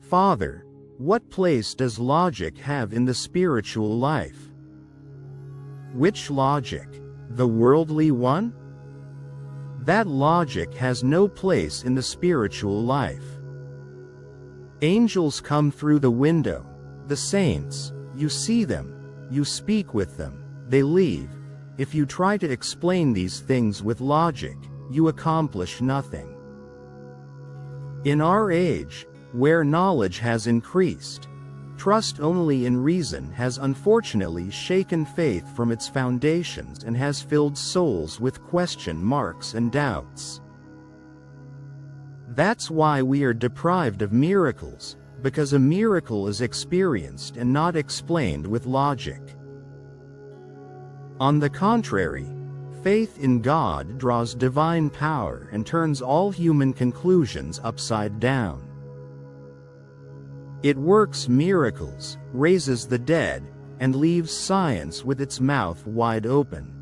Father, what place does logic have in the spiritual life? Which logic? The worldly one? That logic has no place in the spiritual life. Angels come through the window, the saints, you see them, you speak with them, they leave. If you try to explain these things with logic, you accomplish nothing. In our age, where knowledge has increased, trust only in reason has unfortunately shaken faith from its foundations and has filled souls with question marks and doubts. That's why we are deprived of miracles, because a miracle is experienced and not explained with logic. On the contrary, faith in God draws divine power and turns all human conclusions upside down. It works miracles, raises the dead, and leaves science with its mouth wide open.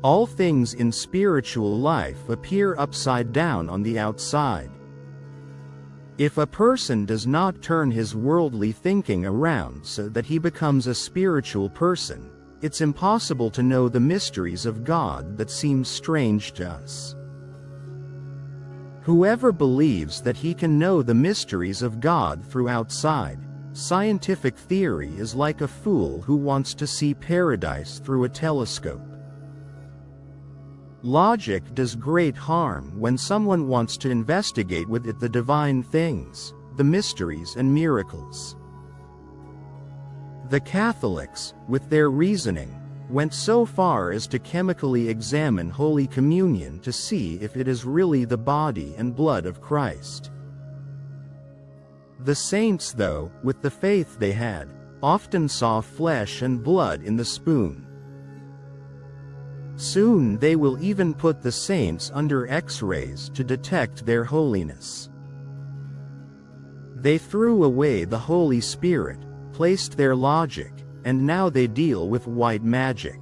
All things in spiritual life appear upside down on the outside. If a person does not turn his worldly thinking around so that he becomes a spiritual person, it's impossible to know the mysteries of God that seem strange to us. Whoever believes that he can know the mysteries of God through outside scientific theory is like a fool who wants to see paradise through a telescope. Logic does great harm when someone wants to investigate with it the divine things, the mysteries and miracles. The Catholics, with their reasoning, went so far as to chemically examine Holy Communion to see if it is really the body and blood of Christ. The saints, though, with the faith they had, often saw flesh and blood in the spoon. Soon they will even put the saints under X-rays to detect their holiness. They threw away the Holy Spirit, placed their logic, and now they deal with white magic.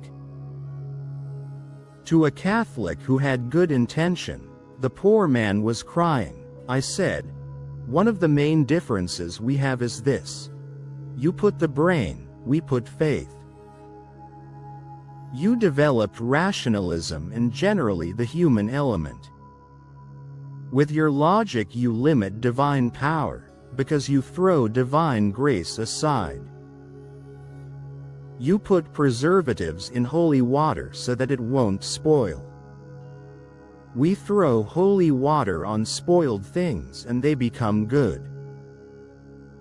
To a Catholic who had good intention, the poor man was crying. I said, "One of the main differences we have is this. You put the brain, we put faith. You developed rationalism and generally the human element. With your logic you limit divine power, because you throw divine grace aside. You put preservatives in holy water so that it won't spoil. We throw holy water on spoiled things and they become good.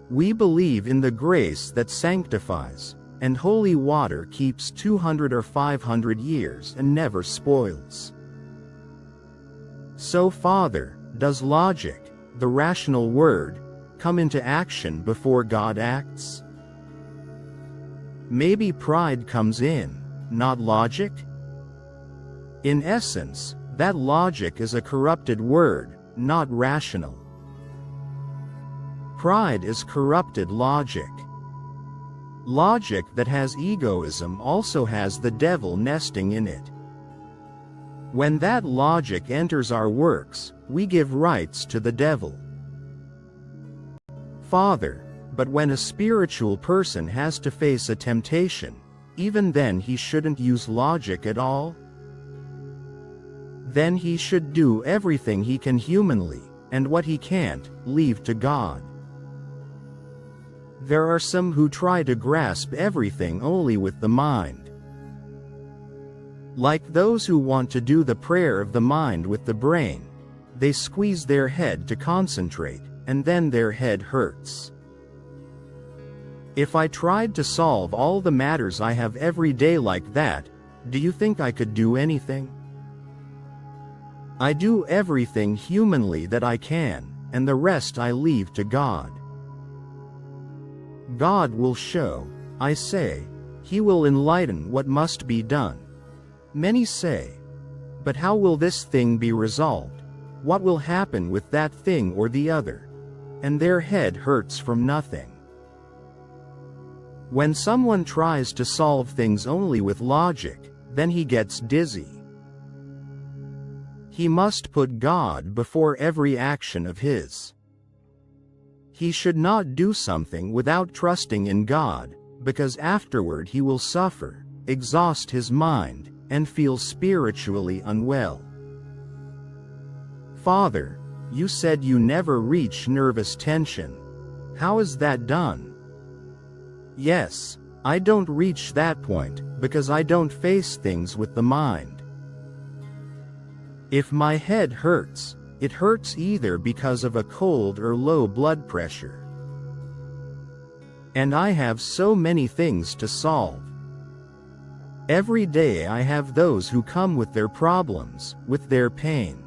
We believe in the grace that sanctifies, and holy water keeps 200 or 500 years and never spoils. So, Father, does logic, the rational word, come into action before God acts? Maybe pride comes in, not logic? In essence, that logic is a corrupted word, not rational. Pride is corrupted logic. Logic that has egoism also has the devil nesting in it. When that logic enters our works, we give rights to the devil. Father, but when a spiritual person has to face a temptation, even then he shouldn't use logic at all? Then he should do everything he can humanly, and what he can't, leave to God. There are some who try to grasp everything only with the mind. Like those who want to do the prayer of the mind with the brain, they squeeze their head to concentrate, and then their head hurts. If I tried to solve all the matters I have every day like that, do you think I could do anything? I do everything humanly that I can, and the rest I leave to God. God will show, I say, He will enlighten what must be done. Many say, but how will this thing be resolved? What will happen with that thing or the other? And their head hurts from nothing. When someone tries to solve things only with logic, then he gets dizzy. He must put God before every action of his. He should not do something without trusting in God, because afterward he will suffer, exhaust his mind, and feel spiritually unwell. Father, you said you never reach nervous tension. How is that done? Yes, I don't reach that point, because I don't face things with the mind. If my head hurts, it hurts either because of a cold or low blood pressure. And I have so many things to solve. Every day I have those who come with their problems, with their pain.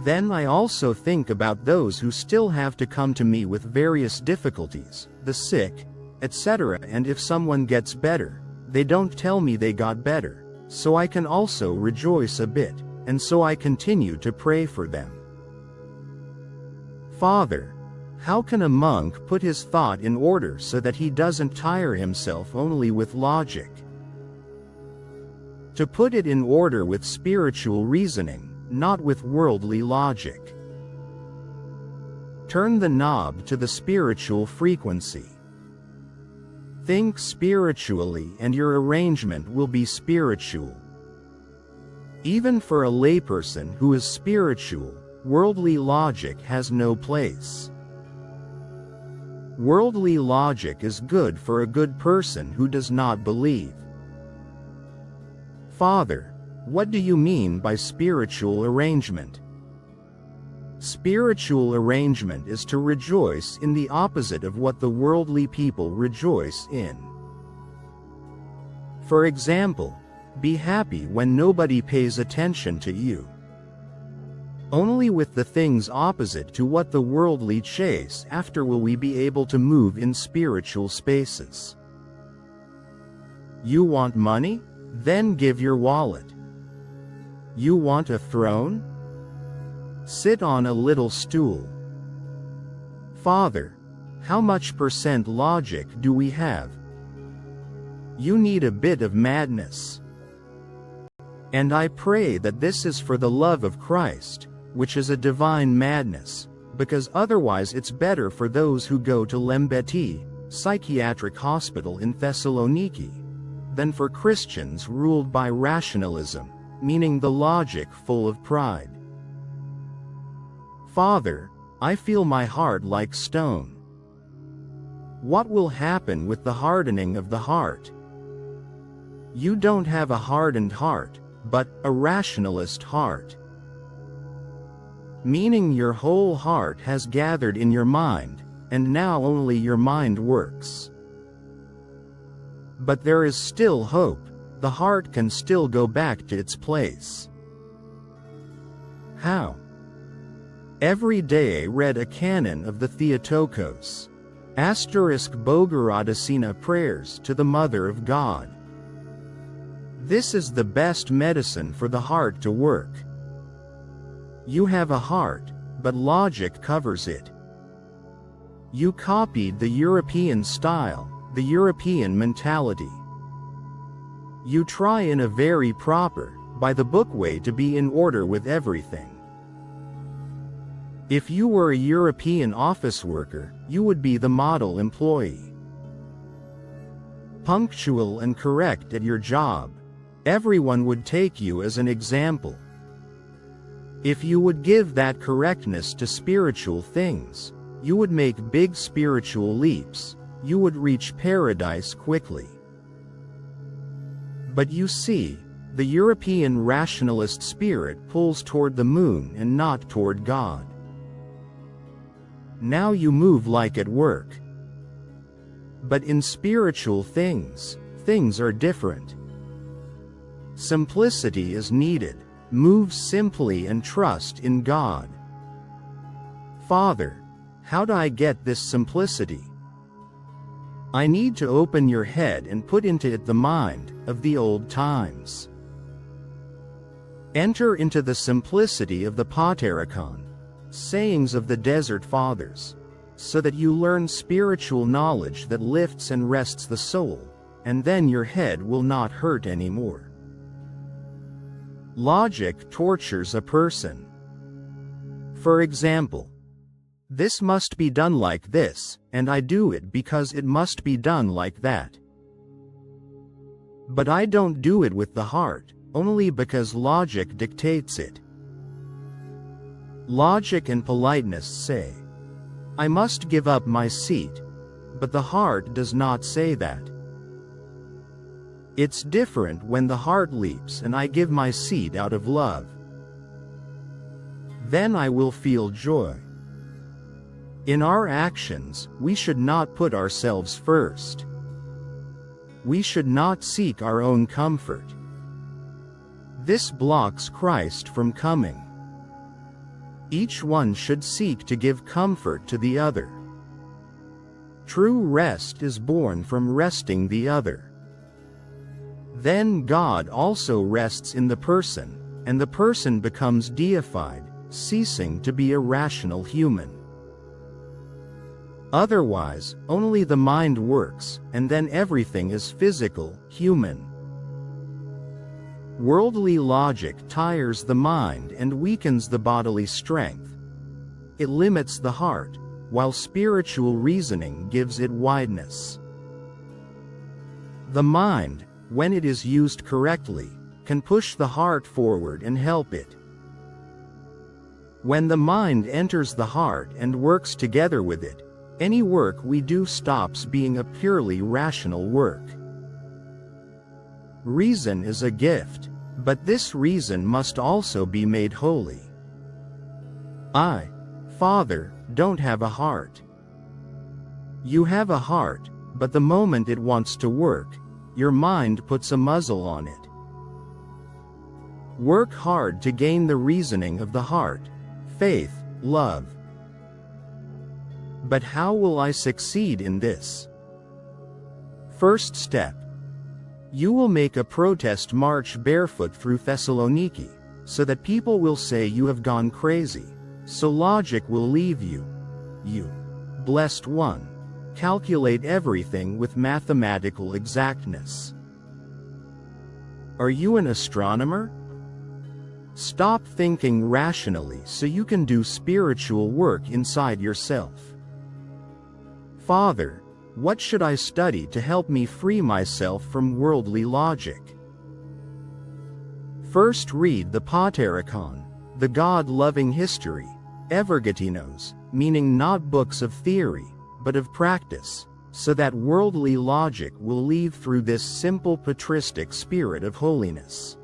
Then I also think about those who still have to come to me with various difficulties, the sick, etc. And if someone gets better, they don't tell me they got better, so I can also rejoice a bit, and so I continue to pray for them. Father, how can a monk put his thought in order so that he doesn't tire himself only with logic? To put it in order with spiritual reasoning, not with worldly logic. Turn the knob to the spiritual frequency. Think spiritually and your arrangement will be spiritual. Even for a layperson who is spiritual, worldly logic has no place. Worldly logic is good for a good person who does not believe. Father, what do you mean by spiritual arrangement? Spiritual arrangement is to rejoice in the opposite of what the worldly people rejoice in. For example, be happy when nobody pays attention to you. Only with the things opposite to what the worldly chase after will we be able to move in spiritual spaces. You want money? Then give your wallet. You want a throne? Sit on a little stool. Father, how much % logic do we have? You need a bit of madness. And I pray that this is for the love of Christ, which is a divine madness, because otherwise it's better for those who go to Lembeti, psychiatric hospital in Thessaloniki, than for Christians ruled by rationalism, meaning the logic full of pride. Father, I feel my heart like stone. What will happen with the hardening of the heart? You don't have a hardened heart, but a rationalist heart. Meaning your whole heart has gathered in your mind, and now only your mind works. But there is still hope. The heart can still go back to its place. How? Every day read a canon of the Theotokos. * Bogorodicina prayers to the Mother of God. This is the best medicine for the heart to work. You have a heart, but logic covers it. You copied the European style, the European mentality. You try in a very proper, by the book way to be in order with everything. If you were a European office worker, you would be the model employee. Punctual and correct at your job. Everyone would take you as an example. If you would give that correctness to spiritual things, you would make big spiritual leaps. You would reach paradise quickly. But you see, the European rationalist spirit pulls toward the moon and not toward God. Now you move like at work. But in spiritual things, things are different. Simplicity is needed. Move simply and trust in God. Father, how do I get this simplicity? I need to open your head and put into it the mind of the old times. Enter into the simplicity of the Paterikon, sayings of the Desert Fathers, so that you learn spiritual knowledge that lifts and rests the soul, and then your head will not hurt anymore. Logic tortures a person. For example, This must be done like this, and I do it because it must be done like that. But I don't do it with the heart, only because logic dictates it. Logic and politeness say, I must give up my seat, but the heart does not say that. It's different when the heart leaps and I give my seat out of love. Then I will feel joy. In our actions, we should not put ourselves first. We should not seek our own comfort. This blocks Christ from coming. Each one should seek to give comfort to the other. True rest is born from resting the other. Then God also rests in the person, and the person becomes deified, ceasing to be a rational human. Otherwise, only the mind works, and then everything is physical, human. Worldly logic tires the mind and weakens the bodily strength. It limits the heart, while spiritual reasoning gives it wideness. The mind, when it is used correctly, can push the heart forward and help it. When the mind enters the heart and works together with it, any work we do stops being a purely rational work. Reason is a gift, but this reason must also be made holy. I, Father, don't have a heart. You have a heart, but the moment it wants to work, your mind puts a muzzle on it. Work hard to gain the reasoning of the heart, faith, love. But how will I succeed in this? First step. You will make a protest march barefoot through Thessaloniki, so that people will say you have gone crazy, so logic will leave you. You, blessed one, calculate everything with mathematical exactness. Are you an astronomer? Stop thinking rationally so you can do spiritual work inside yourself. Father, what should I study to help me free myself from worldly logic? First read the Paterikon, the God-loving history, Evergetinos, meaning not books of theory, but of practice, so that worldly logic will leave through this simple patristic spirit of holiness.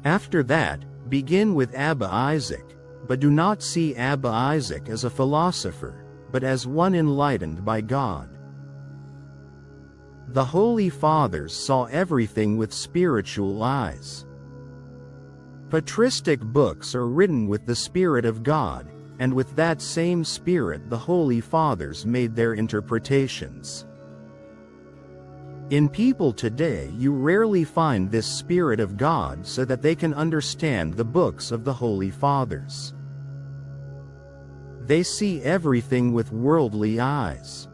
After that, begin with Abba Isaac, but do not see Abba Isaac as a philosopher, but as one enlightened by God. The Holy Fathers saw everything with spiritual eyes. Patristic books are written with the Spirit of God, and with that same Spirit the Holy Fathers made their interpretations. In people today you rarely find this Spirit of God so that they can understand the books of the Holy Fathers. They see everything with worldly eyes.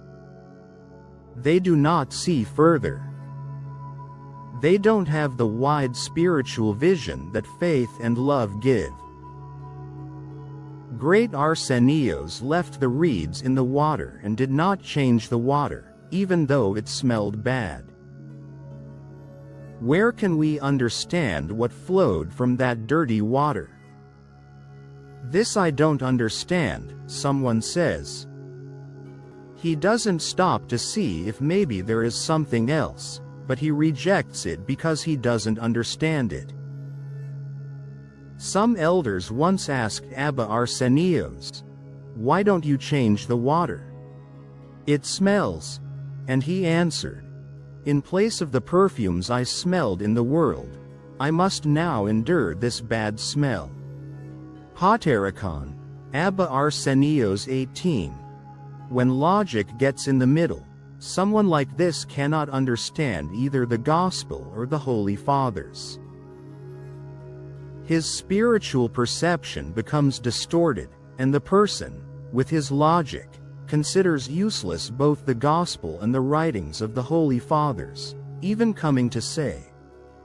They do not see further. They don't have the wide spiritual vision that faith and love give. Great Arsenios left the reeds in the water and did not change the water, even though it smelled bad. Where can we understand what flowed from that dirty water? This I don't understand, someone says. He doesn't stop to see if maybe there is something else, but he rejects it because he doesn't understand it. Some elders once asked Abba Arsenios, "Why don't you change the water? It smells." And he answered, "In place of the perfumes I smelled in the world, I must now endure this bad smell." Paterikon, Abba Arsenios 18. When logic gets in the middle, someone like this cannot understand either the Gospel or the Holy Fathers. His spiritual perception becomes distorted, and the person, with his logic, considers useless both the Gospel and the writings of the Holy Fathers, even coming to say,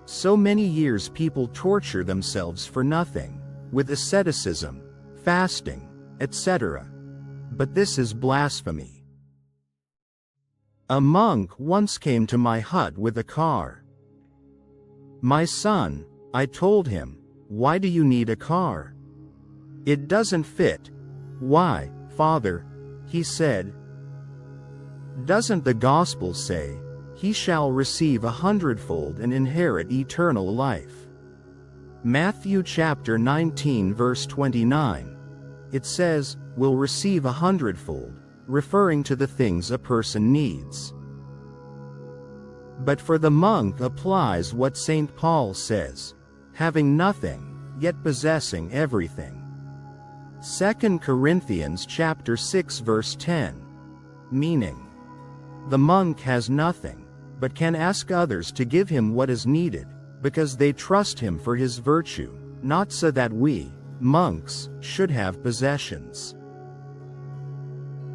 "So many years people torture themselves for nothing, with asceticism, fasting, etc. But this is blasphemy. A monk once came to my hut with a car. "My son," I told him, "why do you need a car? It doesn't fit." "Why, Father?" he said. "Doesn't the gospel say, 'He shall receive 100-fold and inherit eternal life'?" Matthew chapter 19 verse 29. It says, "will receive 100-fold," referring to the things a person needs. But for the monk applies what St. Paul says, "having nothing, yet possessing everything." 2 Corinthians chapter 6 verse 10. Meaning, the monk has nothing, but can ask others to give him what is needed, because they trust him for his virtue, not so that we, monks, should have possessions.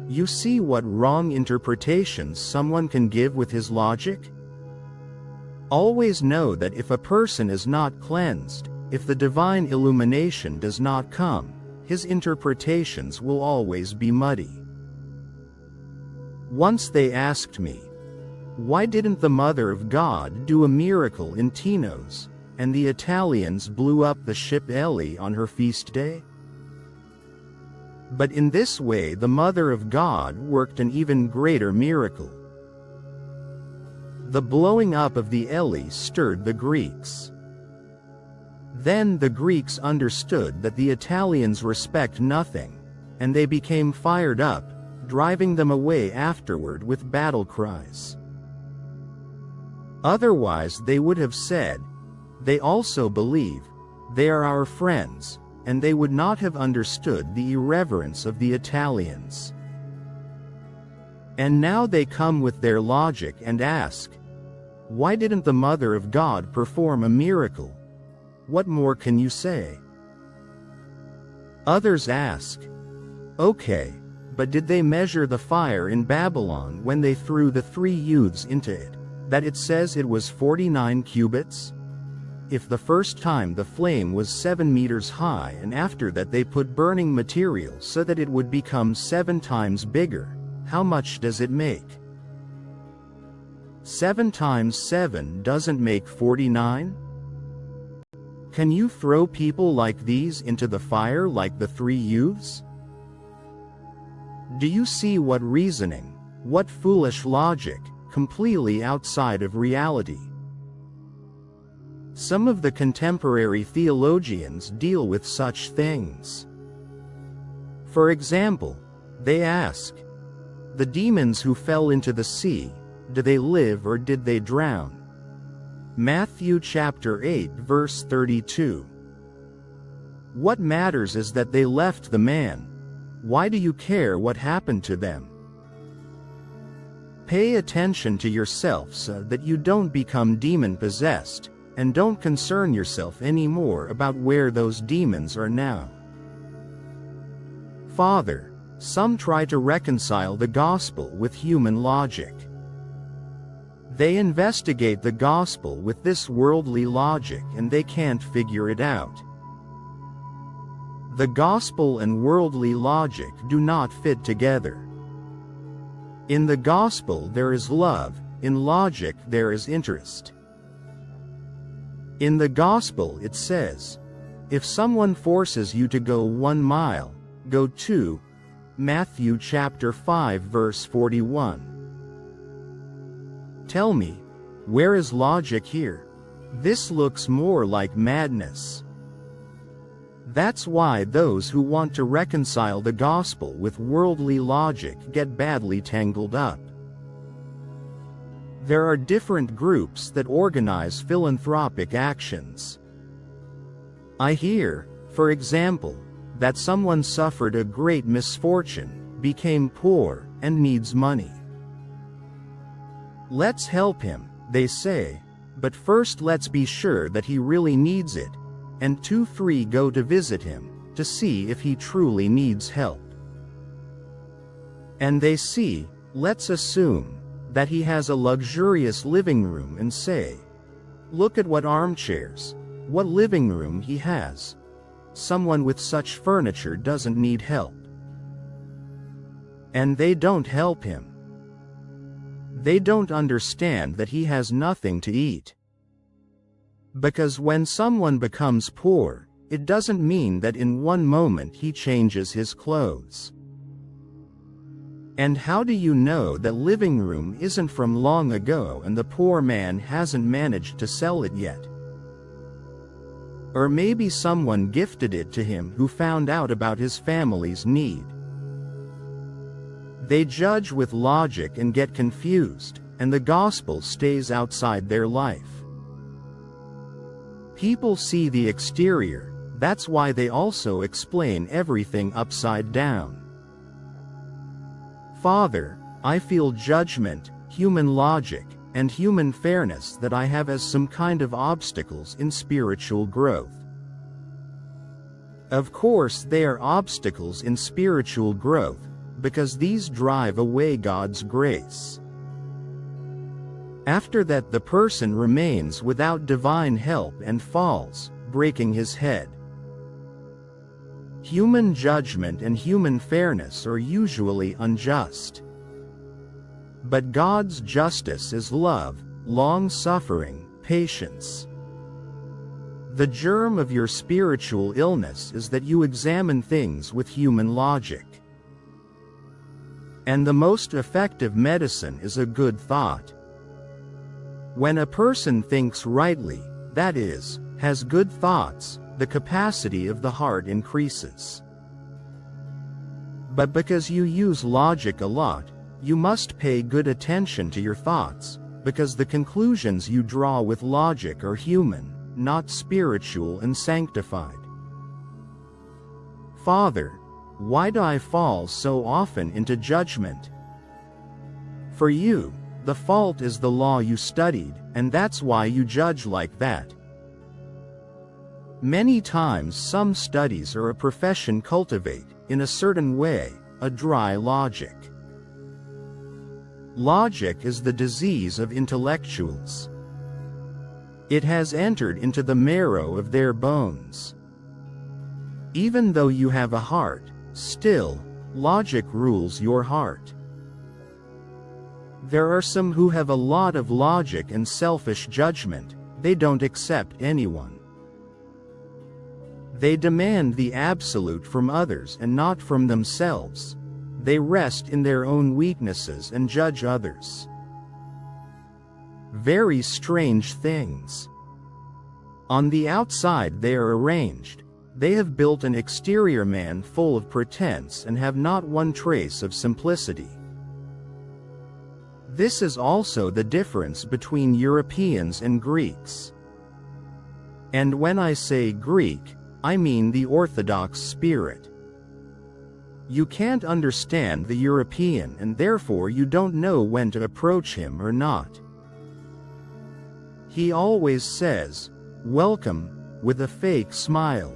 You see what wrong interpretations someone can give with his logic? Always know that if a person is not cleansed, if the divine illumination does not come, his interpretations will always be muddy. Once they asked me, "Why didn't the Mother of God do a miracle in Tinos, and the Italians blew up the ship Ellie on her feast day?" But in this way the Mother of God worked an even greater miracle. The blowing up of the Ellie stirred the Greeks. Then the Greeks understood that the Italians respect nothing, and they became fired up, driving them away afterward with battle cries. Otherwise they would have said, "They also believe, they are our friends," and they would not have understood the irreverence of the Italians. And now they come with their logic and ask, "Why didn't the Mother of God perform a miracle? What more can you say?" Others ask, "Okay, but did they measure the fire in Babylon when they threw the 3 youths into it, that it says it was 49 cubits? If the first time the flame was 7 meters high and after that they put burning material so that it would become 7 times bigger, how much does it make? 7 times 7 doesn't make 49? Can you throw people like these into the fire like the 3 youths? Do you see what reasoning, what foolish logic, completely outside of reality? Some of the contemporary theologians deal with such things. For example, they ask, "The demons who fell into the sea, do they live or did they drown?" Matthew chapter 8 verse 32. What matters is that they left the man. Why do you care what happened to them? Pay attention to yourself so that you don't become demon-possessed, and don't concern yourself anymore about where those demons are now. Father, some try to reconcile the gospel with human logic. They investigate the gospel with this worldly logic and they can't figure it out. The gospel and worldly logic do not fit together. In the gospel there is love, in logic there is interest. In the gospel it says, "If someone forces you to go 1 mile, go 2, Matthew chapter 5 verse 41. Tell me, where is logic here? This looks more like madness. That's why those who want to reconcile the gospel with worldly logic get badly tangled up. There are different groups that organize philanthropic actions. I hear, for example, that someone suffered a great misfortune, became poor, and needs money. Let's help him, they say, but first let's be sure that he really needs it, and 2-3 go to visit him, to see if he truly needs help. And they see, let's assume, that he has a luxurious living room and say, "Look at what armchairs, what living room he has. Someone with such furniture doesn't need help." And they don't help him. They don't understand that he has nothing to eat. Because when someone becomes poor, it doesn't mean that in one moment he changes his clothes. And how do you know that living room isn't from long ago and the poor man hasn't managed to sell it yet? Or maybe someone gifted it to him who found out about his family's need. They judge with logic and get confused, and the gospel stays outside their life. People see the exterior, that's why they also explain everything upside down. Father, I feel judgment, human logic, and human fairness that I have as some kind of obstacles in spiritual growth. Of course, they are obstacles in spiritual growth, because these drive away God's grace. After that, the person remains without divine help and falls, breaking his head. Human judgment and human fairness are usually unjust. But God's justice is love, long-suffering, patience. The germ of your spiritual illness is that you examine things with human logic. And the most effective medicine is a good thought. When a person thinks rightly, that is, has good thoughts, the capacity of the heart increases. But because you use logic a lot, you must pay good attention to your thoughts, because the conclusions you draw with logic are human, not spiritual and sanctified. Father, why do I fall so often into judgment? For you, the fault is the law you studied, and that's why you judge like that. Many times some studies or a profession cultivate, in a certain way, a dry logic. Logic is the disease of intellectuals. It has entered into the marrow of their bones. Even though you have a heart, still, logic rules your heart. There are some who have a lot of logic and selfish judgment, they don't accept anyone. They demand the absolute from others and not from themselves. They rest in their own weaknesses and judge others. Very strange things. On the outside they are arranged. They have built an exterior man full of pretense and have not one trace of simplicity. This is also the difference between Europeans and Greeks. And when I say Greek, I mean the Orthodox spirit. You can't understand the European and therefore you don't know when to approach him or not. He always says, "Welcome," with a fake smile.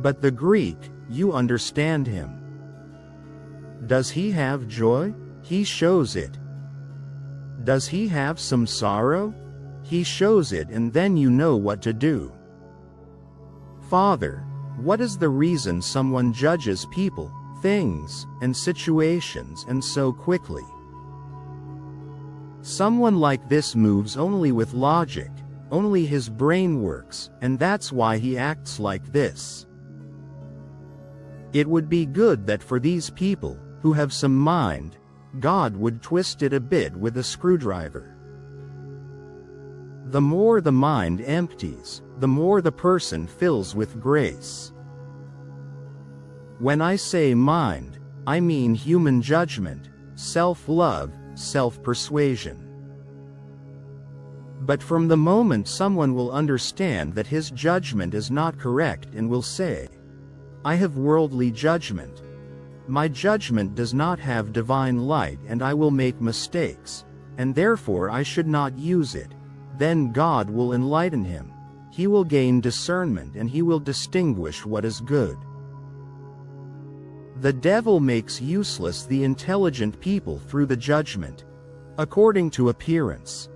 But the Greek, you understand him. Does he have joy? He shows it. Does he have some sorrow? He shows it, and then you know what to do. Father, what is the reason someone judges people, things, and situations and so quickly? Someone like this moves only with logic, only his brain works, and that's why he acts like this. It would be good that for these people, who have some mind, God would twist it a bit with a screwdriver. The more the mind empties, the more the person fills with grace. When I say mind, I mean human judgment, self-love, self-persuasion. But from the moment someone will understand that his judgment is not correct and will say, "I have worldly judgment. My judgment does not have divine light and I will make mistakes, and therefore I should not use it," then God will enlighten him. He will gain discernment and he will distinguish what is good. The devil makes useless the intelligent people through the judgment, according to appearance.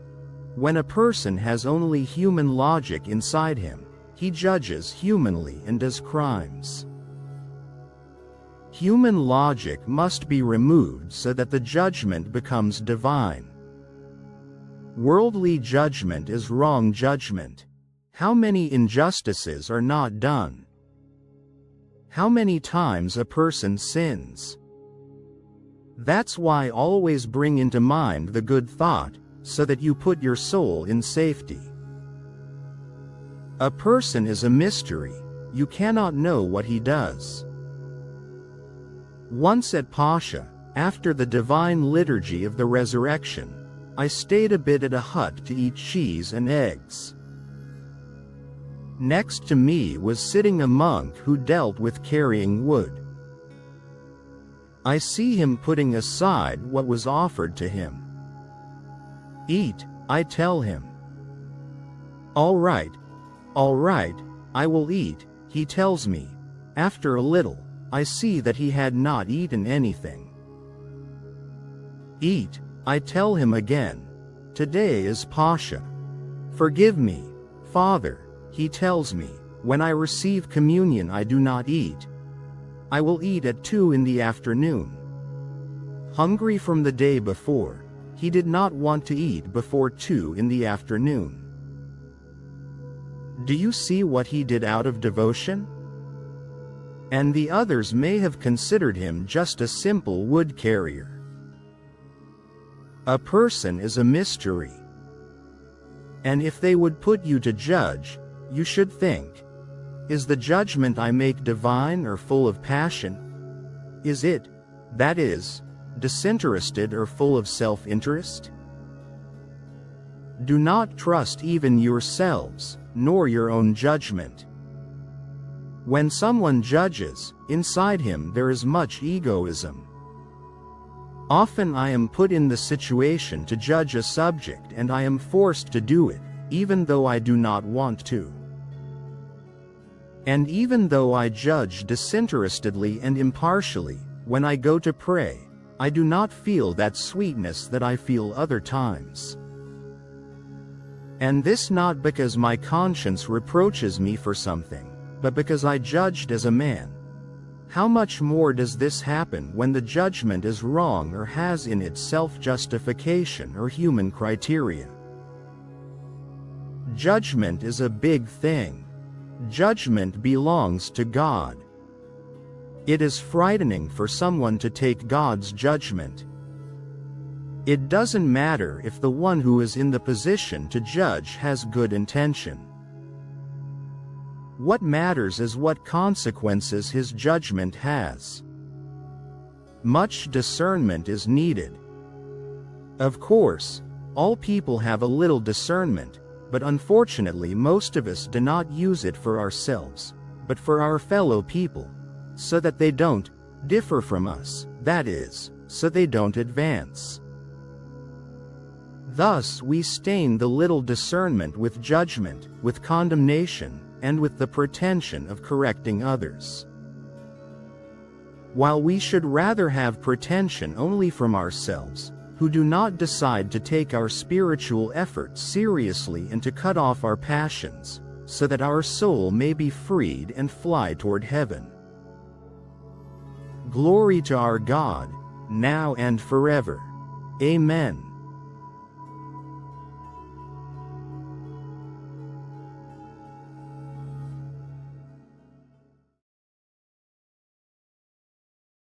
When a person has only human logic inside him, he judges humanly and does crimes. Human logic must be removed so that the judgment becomes divine. Worldly judgment is wrong judgment. How many injustices are not done? How many times a person sins? That's why always bring into mind the good thought, so that you put your soul in safety. A person is a mystery, you cannot know what he does. Once at Pascha, after the divine liturgy of the resurrection, I stayed a bit at a hut to eat cheese and eggs. Next to me was sitting a monk who dealt with carrying wood. I see him putting aside what was offered to him. "Eat," I tell him. All right, I will eat," he tells me. After a little, I see that he had not eaten anything. "Eat," I tell him again. "Today is Pascha. Forgive me, Father," he tells me. "When I receive communion I do not eat. I will eat at 2 in the afternoon." Hungry from the day before, he did not want to eat before 2 in the afternoon. Do you see what he did out of devotion? And the others may have considered him just a simple wood carrier. A person is a mystery. And if they would put you to judge, you should think, is the judgment I make divine or full of passion? Is it, that is, disinterested or full of self-interest? Do not trust even yourselves, nor your own judgment. When someone judges, inside him there is much egoism. Often I am put in the situation to judge a subject and I am forced to do it, even though I do not want to. And even though I judge disinterestedly and impartially, when I go to pray, I do not feel that sweetness that I feel other times. And this not because my conscience reproaches me for something, but because I judged as a man. How much more does this happen when the judgment is wrong or has in it self-justification or human criteria? Judgment is a big thing. Judgment belongs to God. It is frightening for someone to take God's judgment. It doesn't matter if the one who is in the position to judge has good intention. What matters is what consequences his judgment has. Much discernment is needed. Of course, all people have a little discernment, but unfortunately most of us do not use it for ourselves, but for our fellow people, so that they don't differ from us, that is, so they don't advance. Thus we stain the little discernment with judgment, with condemnation, and with the pretension of correcting others. While we should rather have pretension only from ourselves, who do not decide to take our spiritual efforts seriously and to cut off our passions, so that our soul may be freed and fly toward heaven. Glory to our God, now and forever. Amen.